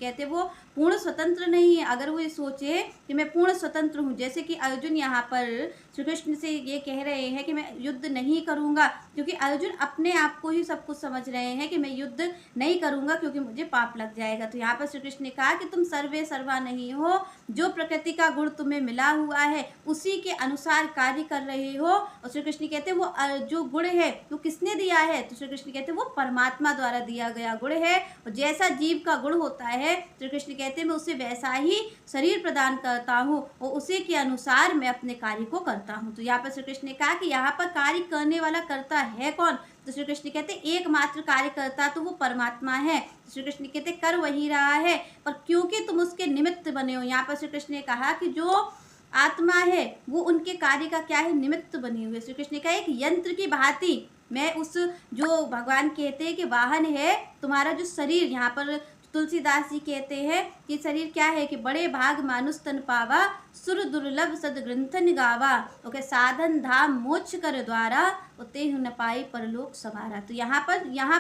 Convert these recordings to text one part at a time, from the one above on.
कहते हैं वो पूर्ण स्वतंत्र नहीं है। अगर वो ये सोचे कि मैं पूर्ण स्वतंत्र हूँ, जैसे कि अर्जुन यहाँ पर श्री कृष्ण से ये कह रहे हैं कि मैं युद्ध नहीं करूँगा, क्योंकि अर्जुन अपने आप को ही सब कुछ समझ रहे हैं कि मैं युद्ध नहीं करूँगा क्योंकि मुझे पाप लग जाएगा। तो यहाँ पर श्री कृष्ण ने कहा कि तुम सर्वे सर्वा नहीं हो, जो प्रकृति का गुण तुम्हें मिला हुआ है उसी के अनुसार कार्य कर रहे हो। और श्री कृष्ण कहते हैं वो जो गुण है वो किसने दिया है, तो श्री कृष्ण कहते हैं वो परमात्मा द्वारा दिया गया गुण है। और जैसा जीव का गुण होता है, श्री कृष्ण कहते हैं मैं उसे वैसा ही शरीर प्रदान करता हूँ और उसी के अनुसार मैं अपने कार्य को करता हूँ। तो यहाँ पर श्री कृष्ण ने कहा कि यहाँ पर कार्य करने वाला करता है कौन, तो श्री कृष्ण कहते हैं एकमात्र कार्य करता तो वो परमात्मा है। श्री कृष्ण कहते कर वही रहा है, पर क्योंकि तुम उसके निमित्त बने हो। यहाँ पर श्री कृष्ण ने कहा कि जो आत्मा है वो उनके कार्य का क्या है, निमित्त बनी हुई है। श्री कृष्ण ने कहा एक यंत्र की भांति मैं उस, जो भगवान कहते हैं कि वाहन है तुम्हारा जो शरीर, यहाँ पर तुलसीदास जी कहते हैं कि शरीर क्या है कि बड़े भाग मानुष तन पावा, सुर दुर्लभ सद ग्रंथन गावा, ओके साधन धाम मोक्ष कर द्वारा, उते न पाई परलोक सवारा। तो यहाँ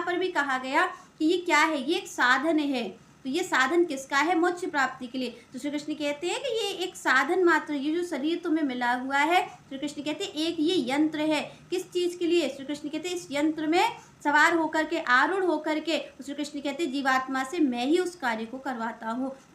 पर भी कहा गया कि ये क्या है, ये एक साधन है। तो ये साधन किसका है, मोक्ष प्राप्ति के लिए। तो श्री कृष्ण कहते हैं कि ये एक साधन मात्र, ये जो शरीर तुम्हें मिला हुआ है, श्री कृष्ण कहते हैं एक ये यंत्र है। किस चीज के लिए, श्री कृष्ण कहते हैं इस यंत्र में सवार होकर के, आरूढ़ होकर के, श्री कृष्ण कहते हैं जीवात्मा से मैं ही उस कार्य को करवाता हूँ।